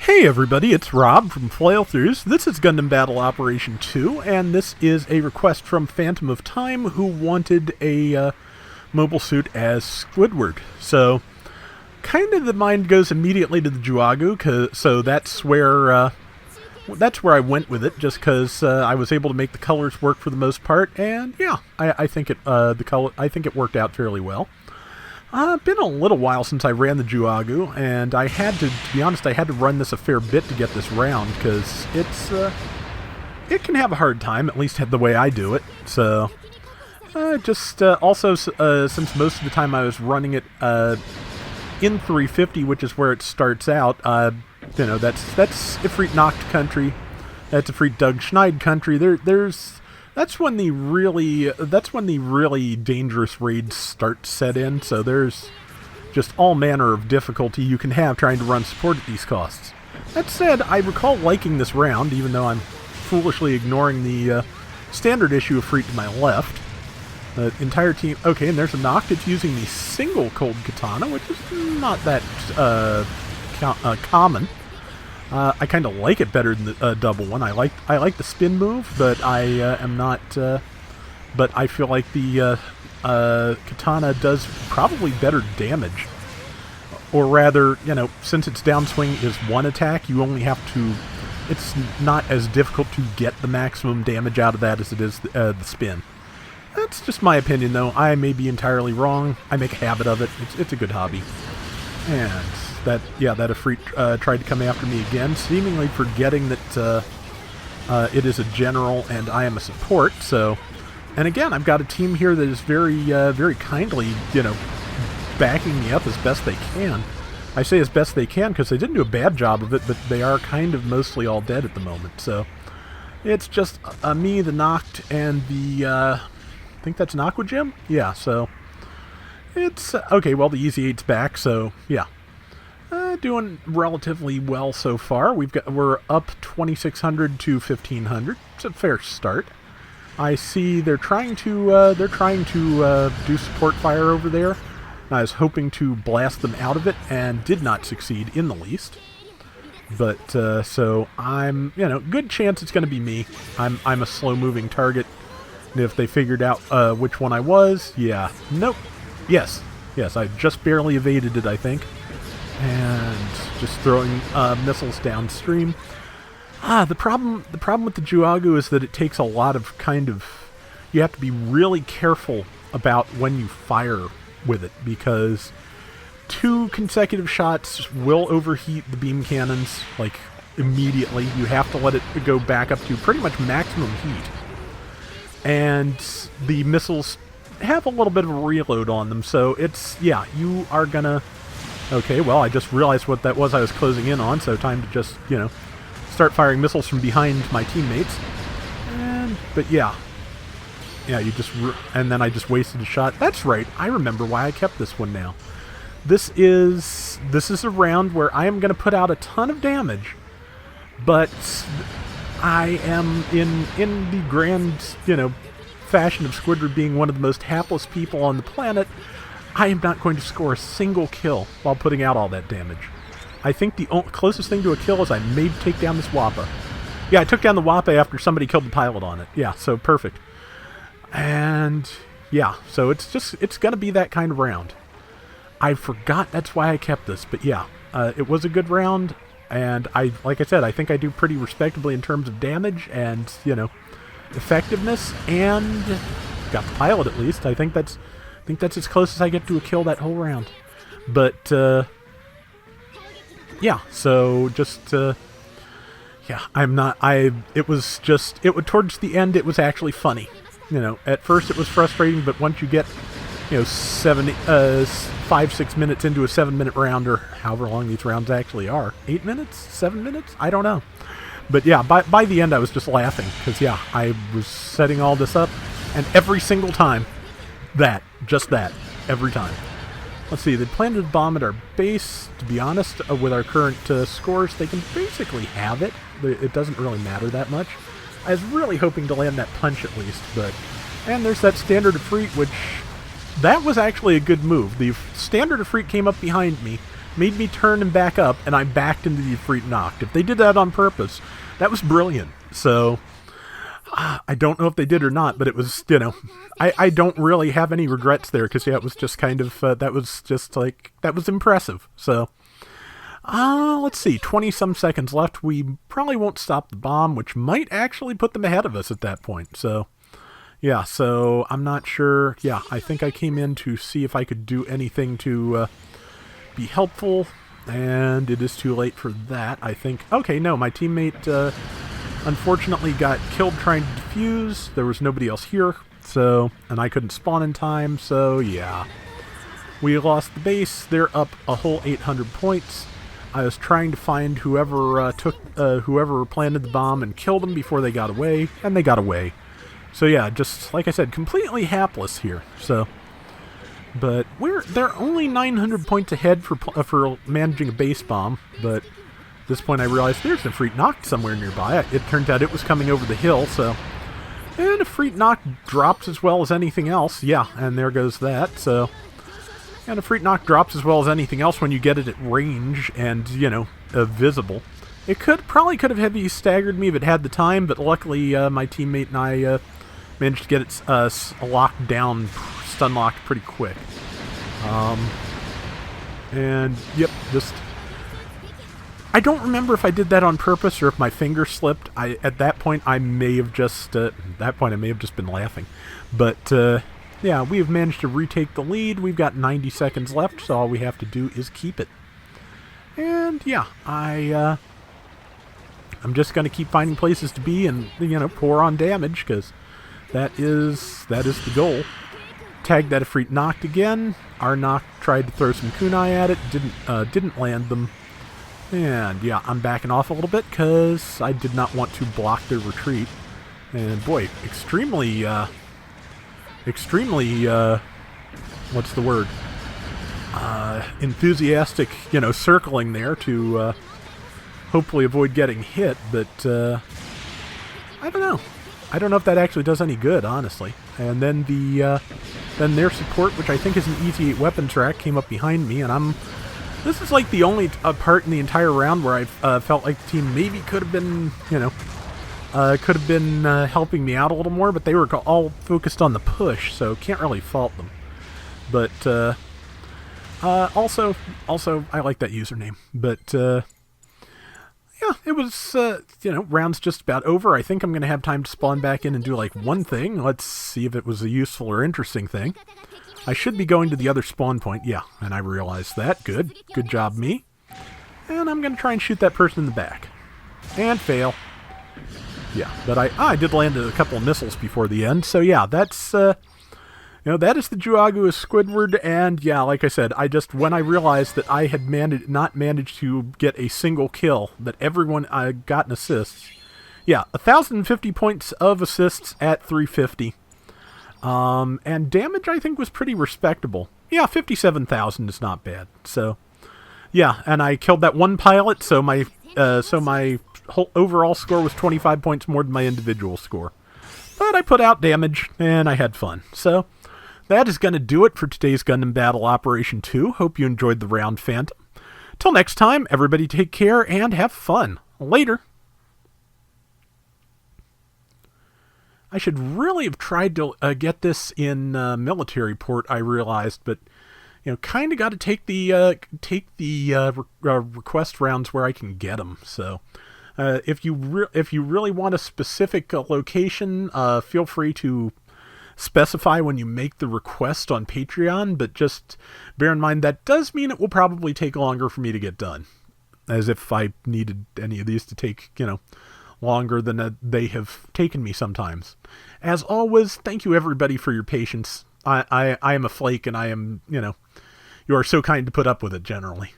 Hey everybody, it's Rob from Flailthroughs. This is Gundam Battle Operation 2, and this is a request from Phantom of Time, who wanted a mobile suit as Squidward. So, kind of the mind goes immediately to the Juaggu, so that's where I went with it, just because I was able to make the colors work for the most part, and yeah, I think it worked out fairly well. Been a little while since I ran the Juaggu, and I had to be honest, I had to run this a fair bit to get this round, because it can have a hard time, at least the way I do it. So, also, since most of the time I was running it in 350, which is where it starts out, you know, that's Ifrit Nacht country, that's Ifrit Doug Schneid country. That's when the really dangerous raids start to set in, so there's just all manner of difficulty you can have trying to run support at these costs. That said, I recall liking this round, even though I'm foolishly ignoring the standard issue of Ifrit to my left. The entire team... Okay, and there's a Noct. It's using the single cold katana, which is not that common. I kind of like it better than the double one. I like the spin move, but I am not. But I feel like the katana does probably better damage, or rather, you know, since its downswing is one attack, you only have to. It's not as difficult to get the maximum damage out of that as it is the spin. That's just my opinion, though. I may be entirely wrong. I make a habit of it. It's a good hobby, and. That Ifrit tried to come after me again, seemingly forgetting that it is a general and I am a support. So, and again, I've got a team here that is very kindly, you know, backing me up as best they can. I say as best they can because they didn't do a bad job of it, but they are kind of mostly all dead at the moment. So, it's just me, the Noct, and the I think that's an Aqua Gem. Yeah. So, it's okay. Well, the Easy 8's back. So, yeah. Doing relatively well so far. We're up 2,600 to 1,500. It's a fair start. I see they're trying to do support fire over there. I was hoping to blast them out of it and did not succeed in the least. But so I'm, you know, good chance it's going to be me. I'm a slow-moving target. And if they figured out which one I was, yeah, nope, yes, I just barely evaded it, I think. And just throwing missiles downstream. The problem with the Juaggu is that it takes a lot of you have to be really careful about when you fire with it, because 2 consecutive shots will overheat the beam cannons, like, immediately. You have to let it go back up to pretty much maximum heat. And the missiles have a little bit of a reload on them, so it's, yeah, you are gonna... Okay, well, I just realized what that was I was closing in on, so time to just, you know, start firing missiles from behind my teammates. But yeah. Yeah, and then I just wasted a shot. That's right, I remember why I kept this one now. This is a round where I am going to put out a ton of damage, but I am, in the grand, you know, fashion of Squidward being one of the most hapless people on the planet, I am not going to score a single kill while putting out all that damage. I think the closest thing to a kill is I may take down this Wappa. Yeah, I took down the Wappa after somebody killed the pilot on it. Yeah, so perfect. And yeah, so it's going to be that kind of round. I forgot that's why I kept this, but yeah, it was a good round, and like I said, I think I do pretty respectably in terms of damage and, you know, effectiveness, and got the pilot at least. I think that's as close as I get to a kill that whole round. But, yeah, so just, yeah, towards the end, it was actually funny. You know, at first it was frustrating, but once you get, you know, 5-6 minutes into a 7-minute round, or however long these rounds actually are, 8 minutes, 7 minutes, I don't know. But yeah, by the end I was just laughing, because yeah, I was setting all this up, and every single time, just that, every time. Let's see, they planted a bomb at our base. To be honest, with our current scores, they can basically have it. It doesn't really matter that much. I was really hoping to land that punch at least, but... And there's that standard Ifrit, which... That was actually a good move. The standard Ifrit came up behind me, made me turn and back up, and I backed into the Efreet Noct. If they did that on purpose, that was brilliant. So, I don't know if they did or not, but it was, I don't really have any regrets there, because, yeah, it was just kind of, that was impressive. So, let's see, 20-some seconds left. We probably won't stop the bomb, which might actually put them ahead of us at that point. So, yeah, so I'm not sure. Yeah, I think I came in to see if I could do anything to be helpful, and it is too late for that, I think. Okay, no, my teammate unfortunately got killed trying to defuse. There was nobody else here, so, and I couldn't spawn in time, so yeah. We lost the base. They're up a whole 800 points. I was trying to find whoever whoever planted the bomb and kill them before they got away, and they got away. So yeah, just like I said, completely hapless here. So, but they're only 900 points ahead for managing a base bomb. But at this point, I realized there's a Efreet Noct somewhere nearby. It turned out it was coming over the hill. So, and a Efreet Noct drops as well as anything else. Yeah, and there goes that. So, and a Efreet Noct drops as well as anything else when you get it at range and visible. It probably could have heavy staggered me if it had the time, but luckily my teammate and I managed to get it locked down, stun locked pretty quick. And yep, I don't remember if I did that on purpose or if my finger slipped. At that point I may have just been laughing. But yeah, we have managed to retake the lead. We've got 90 seconds left, so all we have to do is keep it. And yeah, I'm just going to keep finding places to be and pour on damage, because that is the goal. Tagged that Efreet Noct again. Our Noct tried to throw some kunai at it, didn't land them. And yeah, I'm backing off a little bit because I did not want to block their retreat. And boy, extremely what's the word? Enthusiastic, circling there to hopefully avoid getting hit, but I don't know. I don't know if that actually does any good, honestly. And then then their support, which I think is an easy 8 weapons rack, came up behind me, and this is like the only part in the entire round where I felt like the team maybe could have been, helping me out a little more, but they were all focused on the push, so can't really fault them. But also I like that username. But yeah, it was round's just about over. I think I'm going to have time to spawn back in and do like one thing. Let's see if it was a useful or interesting thing. I should be going to the other spawn point. Yeah, and I realized that. Good job, me. And I'm going to try and shoot that person in the back. And fail. Yeah, but I did land a couple of missiles before the end. So yeah, that's that is the Juaggu of Squidward. And yeah, like I said, when I realized that I had not managed to get a single kill, that everyone got an assist. Yeah, 1,050 points of assists at 350. And damage I think was pretty respectable. Yeah, 57,000 is not bad. So yeah, and I killed that one pilot, so my whole overall score was 25 points more than my individual score. But I put out damage, and I had fun. So that is going to do it for today's Gundam Battle Operation 2. Hope you enjoyed the round, Phantom. Till next time, everybody take care and have fun. Later. I should really have tried to get this in military port, I realized, but kind of got to take the request rounds where I can get them. So if you really want a specific location, feel free to specify when you make the request on Patreon, but just bear in mind that does mean it will probably take longer for me to get done, as if I needed any of these to take longer than they have taken me sometimes. As always, thank you everybody for your patience. I am a flake, and I am you are so kind to put up with it generally.